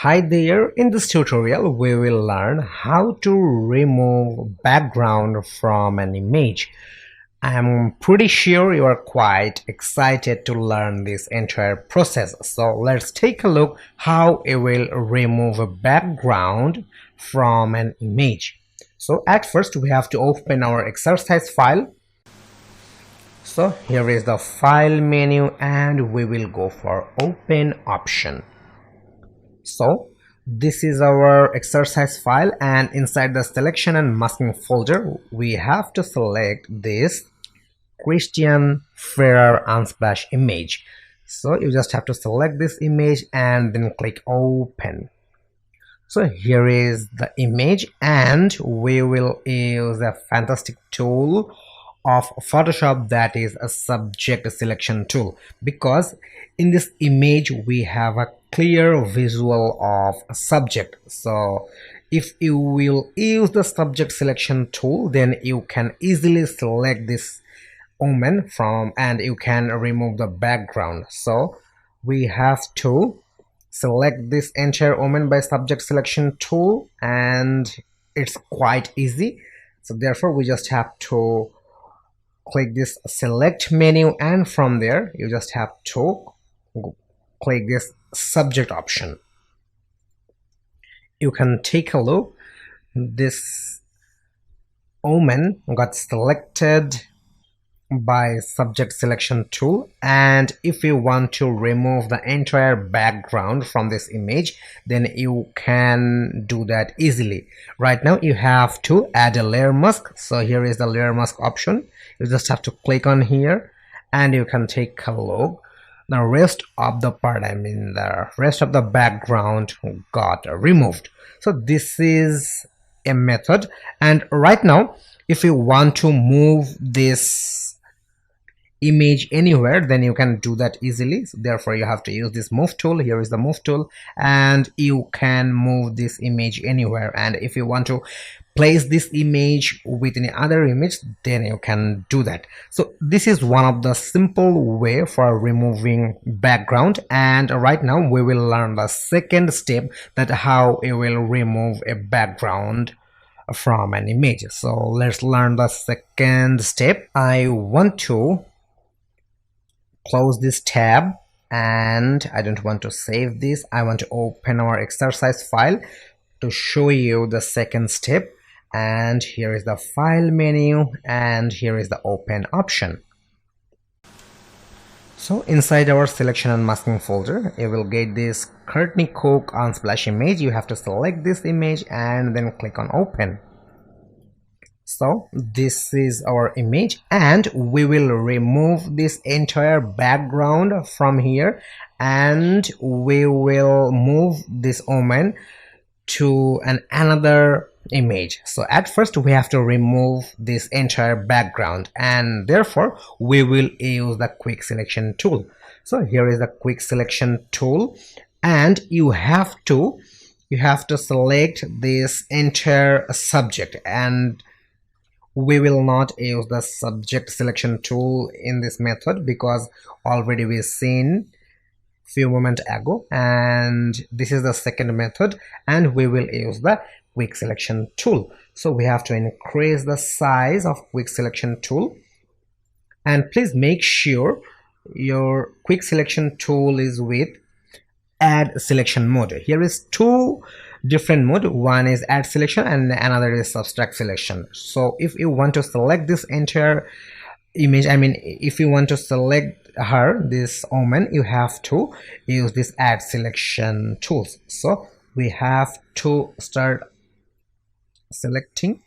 Hi there, in this tutorial we will learn how to remove background from an image. I'm pretty sure you are quite excited to learn this entire process. So let's take a look how it will remove a background from an image. So at first we have to open our exercise file. So here is the file menu and we will go for open option. So this is our exercise file, and inside the selection and masking folder we have to select this Christian Ferrer unsplash image. So you just have to select this image and then click open. So here is the image, and we will use a fantastic tool of Photoshop, that is a subject selection tool, because in this image we have a clear visual of a subject. So if you will use the subject selection tool, then you can easily select this woman from and you can remove the background. So we have to select this entire woman by subject selection tool, and it's quite easy. So therefore we just have to click this select menu, and from there you just have to click this subject option. You can take a look, this woman got selected by subject selection tool, and if you want to remove the entire background from this image, then you can do that easily. Right now you have to add a layer mask. So here is the layer mask option. You just have to click on here and you can take a look. The rest of the part, I mean the rest of the background got removed. So this is a method, and right now if you want to move this image anywhere, then you can do that easily. So therefore you have to use this move tool. Here is the move tool, and you can move this image anywhere. And if you want to place this image with any other image, then you can do that. So this is one of the simple way for removing background, and right now we will learn the second step, that how you will remove a background from an image. So let's learn the second step. I want to close this tab, and I don't want to save this. I want to open our exercise file to show you the second step. And here is the file menu, and here is the open option. So inside our selection and masking folder, you will get this Courtney Cook unsplash image. You have to select this image and then click on open. So this is our image, and we will remove this entire background from here, and we will move this woman to another image. So at first we have to remove this entire background, and therefore we will use the quick selection tool. So here is the quick selection tool, and you have to select this entire subject, and we will not use the subject selection tool in this method because already we've seen few moments ago, and this is the second method, and we will use the quick selection tool. So we have to increase the size of quick selection tool, and please make sure your quick selection tool is with add selection mode. Here is two different mode. One is add selection and another is subtract selection. So if you want to select this entire image, I mean if you want to select her, this woman, you have to use this add selection tools. So we have to start selecting.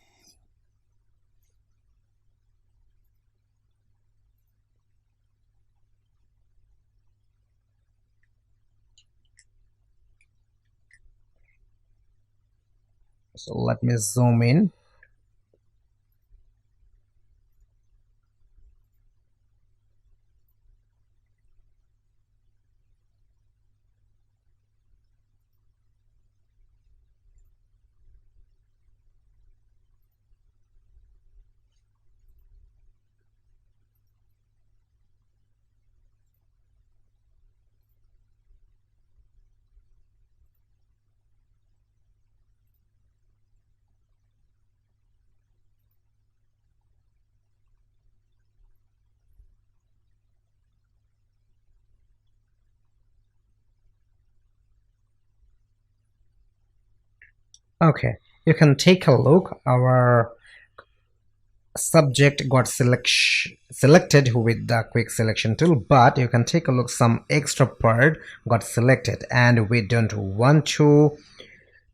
So let me zoom in. Okay, you can take a look. Our subject got selected with the quick selection tool, but you can take a look, some extra part got selected and we don't want to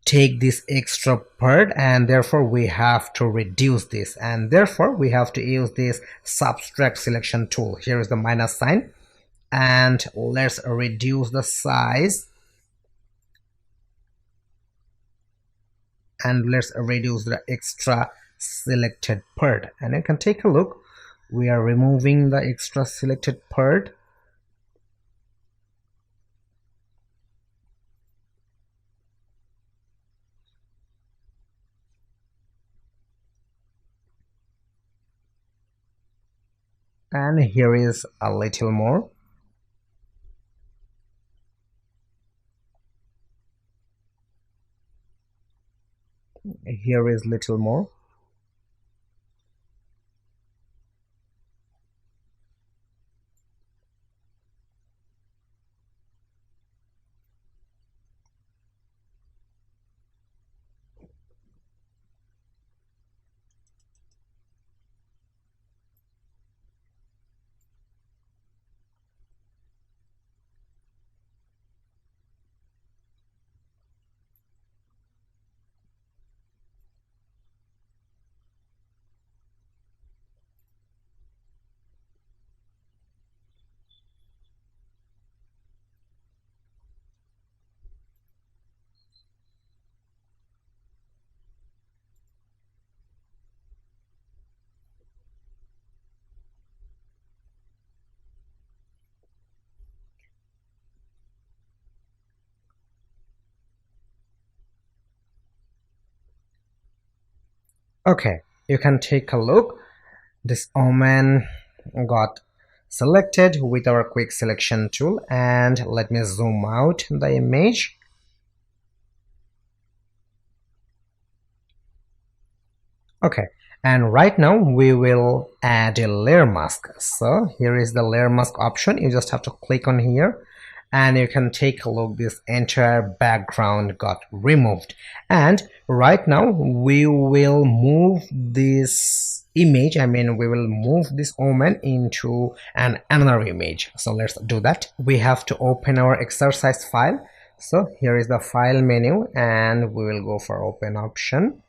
take this extra part, and therefore we have to reduce this, and therefore we have to use this subtract selection tool. Here is the minus sign, and let's reduce the size, and let's reduce the extra selected part. And you can take a look, we are removing the extra selected part. And here is a little more. Here is little more. Okay, you can take a look. This omen got selected with our quick selection tool, and let me zoom out the image. Okay, and right now we will add a layer mask. So here is the layer mask option. You just have to click on here, and you can take a look. This entire background got removed, and right now we will move this image, we will move this omen into another image. So let's do that. We have to open our exercise file. So here is the file menu, and we will go for open option,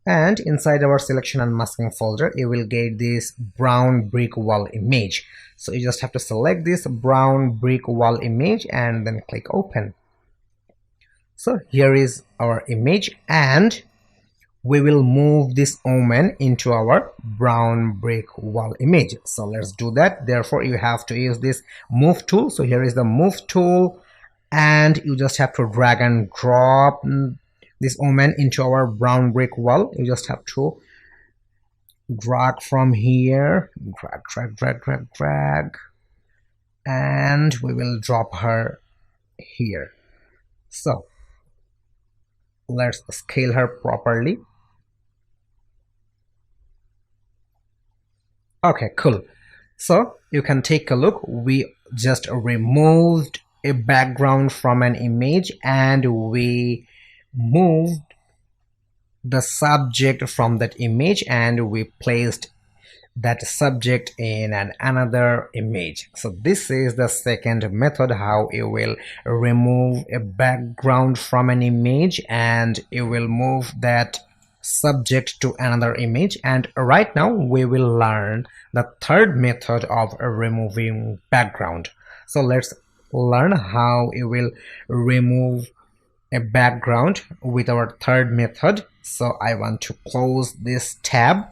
and inside our selection and masking folder you will get this brown brick wall image. So you just have to select this brown brick wall image and then click open. So here is our image, and we will move this omen into our brown brick wall image. So let's do that. Therefore you have to use this move tool. So here is the move tool, and you just have to drag and drop this omen into our brown brick wall. You just have to drag from here, drag, and we will drop her here. So let's scale her properly. Okay, cool. So you can take a look. We just removed a background from an image, and we moved the subject from that image, and we placed that subject in another image. So this is the second method how you will remove a background from an image and you will move that subject to another image. And right now we will learn the third method of removing background. So let's learn how you will remove a background with our third method. So I want to close this tab.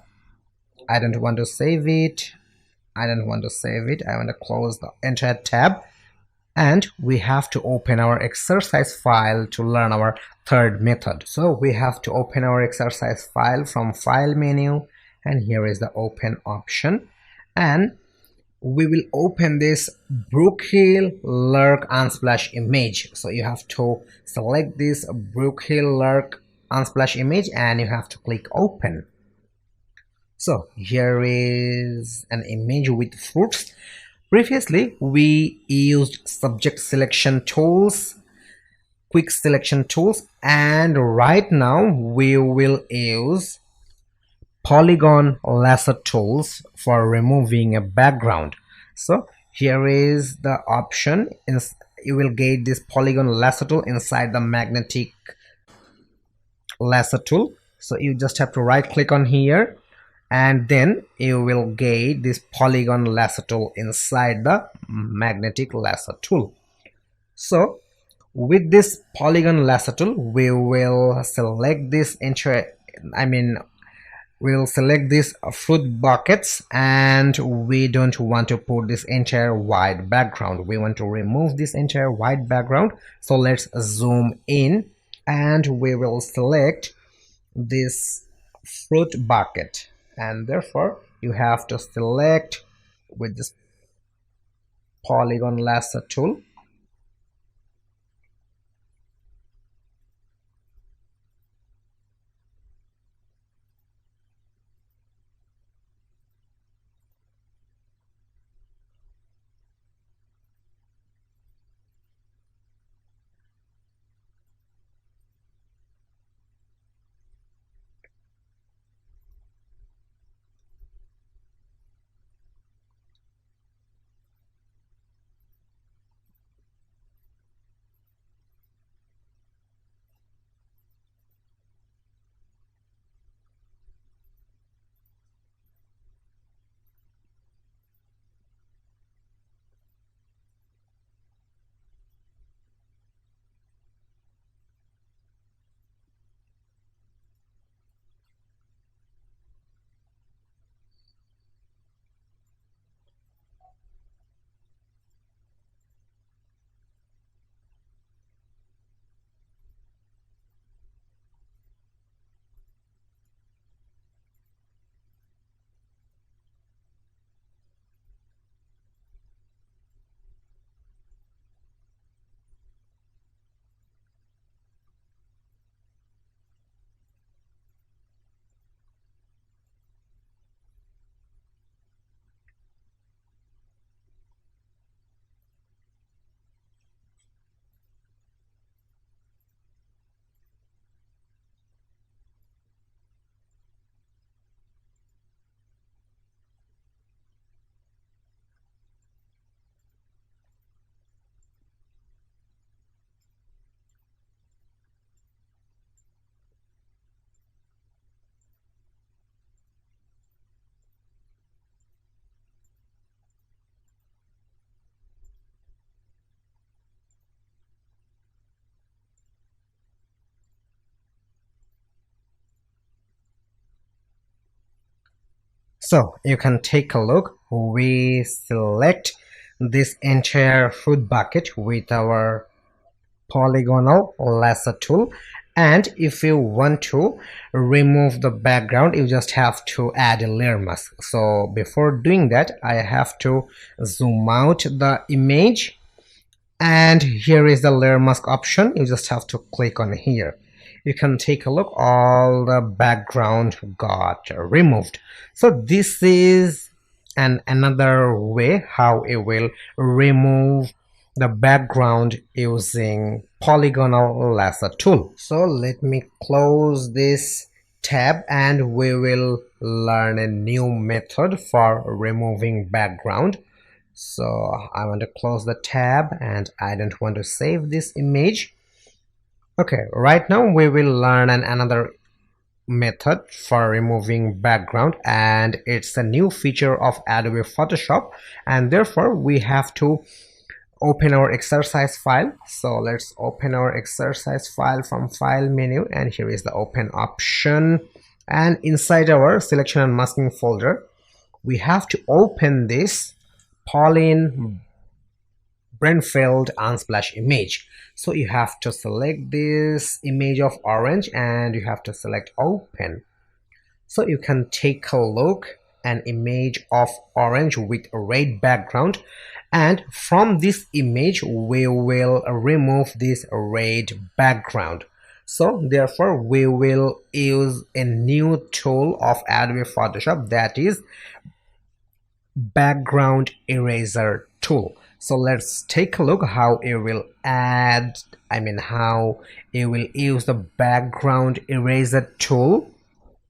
I don't want to save it. I want to close the entire tab, and we have to open our exercise file to learn our third method. So we have to open our exercise file from file menu, and here is the open option, and we will open this Brook Hill Lurk Unsplash image. So you have to select this Brook Hill Lurk Unsplash image and you have to click open. So here is an image with fruits. Previously we used subject selection tools quick selection tools, and right now we will use polygon lasso tools for removing a background. So here is the option. You will get this polygon lasso tool inside the magnetic lasso tool. So you just have to right click on here, and then you will get this polygon lasso tool inside the magnetic lasso tool. So with this polygon lasso tool, we will select this entire, we'll select these fruit buckets, and we don't want to put this entire white background. We want to remove this entire white background. So let's zoom in, and we will select this fruit bucket, and therefore you have to select with this polygon lasso tool. So you can take a look. We select this entire fruit bucket with our polygonal lasso tool, and if you want to remove the background, you just have to add a layer mask. So before doing that, I have to zoom out the image, and here is the layer mask option. You just have to click on here. You can take a look, all the background got removed. So this is another way how it will remove the background using polygonal lasso tool. So let me close this tab, and we will learn a new method for removing background. So I want to close the tab, and I don't want to save this image. Okay, right now we will learn another method for removing background, and it's a new feature of Adobe Photoshop, and therefore we have to open our exercise file. So let's open our exercise file from file menu, and here is the open option, and inside our selection and masking folder we have to open this Pauline Brentfeld unsplash image. So you have to select this image of orange, and you have to select open. So you can take a look, an image of orange with a red background, and from this image we will remove this red background. So therefore we will use a new tool of Adobe Photoshop, that is background eraser tool. So let's take a look how it will add, how it will use the background eraser tool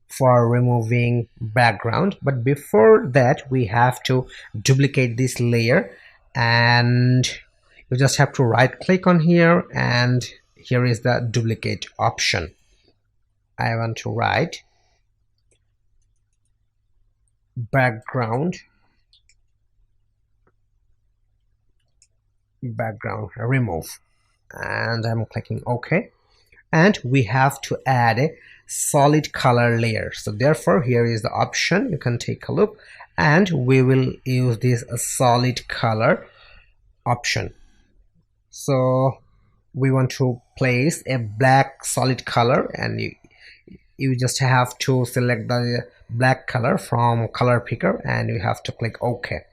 for removing background. But before that, we have to duplicate this layer, and you just have to right click on here, and here is the duplicate option. I want to write background remove, and I'm clicking OK. And we have to add a solid color layer, so therefore here is the option. You can take a look, and we will use this solid color option. So we want to place a black solid color, and you just have to select the black color from color picker, and you have to click OK.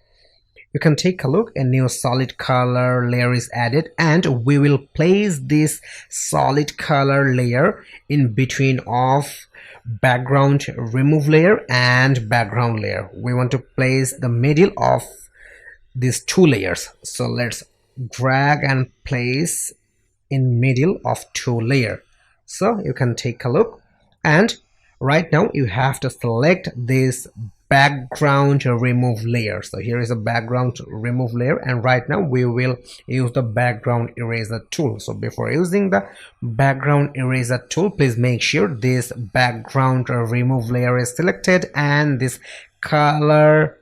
You can take a look, a new solid color layer is added, and we will place this solid color layer in between of background remove layer and background layer. We want to place the middle of these two layers, so let's drag and place in middle of two layer. So you can take a look, and right now you have to select this background remove layer. So here is a background remove layer, and right now we will use the background eraser tool. So before using the background eraser tool, please make sure this background remove layer is selected, and this color,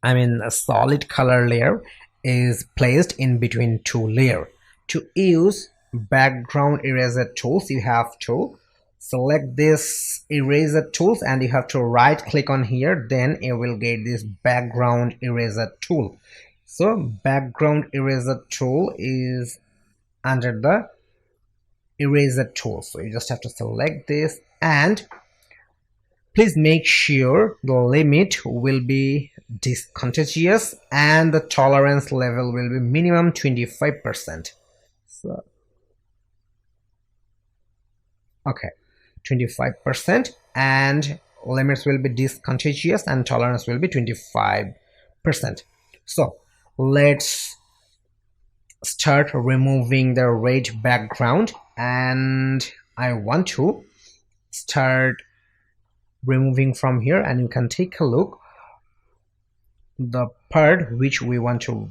a solid color layer is placed in between two layers. To use background eraser tools, you have to select this eraser tools, and you have to right click on here, then you will get this background eraser tool. So background eraser tool is under the eraser tool, so you just have to select this, and please make sure the limit will be discontinuous and the tolerance level will be minimum 25%. So okay, 25%, and limits will be discontinuous and tolerance will be 25%. So let's start removing the red background, and I want to start removing from here, and you can take a look. The part which we want to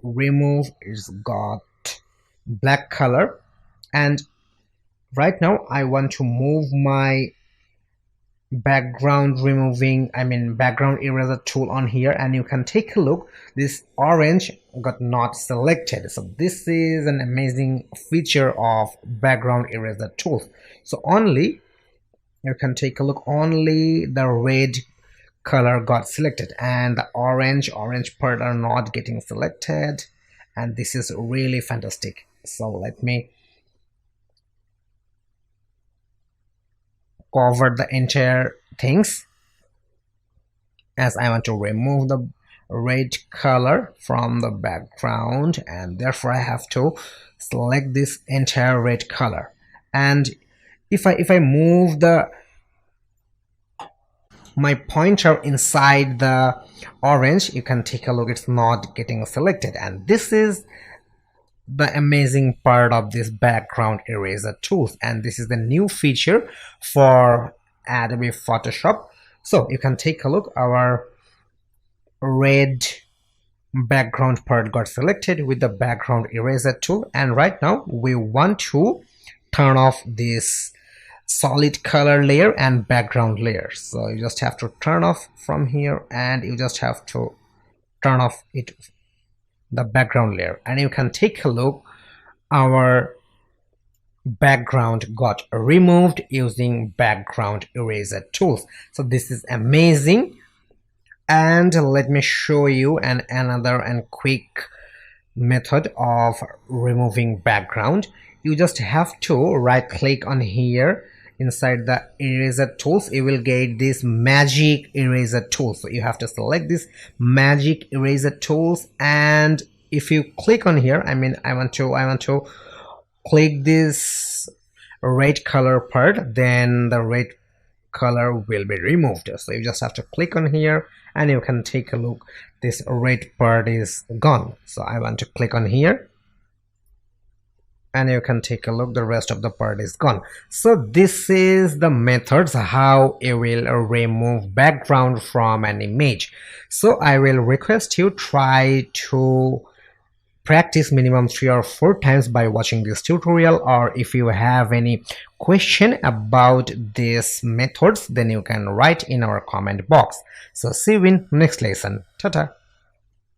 remove is got black color, and right now I want to move my background background eraser tool on here, and you can take a look, this orange got not selected. So this is an amazing feature of background eraser tools. So only you can take a look, only the red color got selected, and the orange part are not getting selected, and this is really fantastic. So let me cover the entire things, as I want to remove the red color from the background, and therefore I have to select this entire red color. And if I move my pointer inside the orange, you can take a look, it's not getting selected. And this is the amazing part of this background eraser tools, and this is the new feature for Adobe Photoshop. So you can take a look, our red background part got selected with the background eraser tool, and right now we want to turn off this solid color layer and background layer. So you just have to turn off from here, and you just have to turn off the background layer, and you can take a look, our background got removed using background eraser tools. So this is amazing, and let me show you another and quick method of removing background. You just have to right click on here inside the eraser tools, you will get this magic eraser tool. So you have to select this magic eraser tools, and if you click on here, I want to click this red color part, then the red color will be removed. So you just have to click on here and you can take a look. This red part is gone. So I want to click on here and you can take a look, the rest of the part is gone. So this is the methods how you will remove background from an image. So I will request you try to practice minimum 3 or 4 times by watching this tutorial, or if you have any question about these methods then you can write in our comment box. So see you in next lesson. Ta-ta.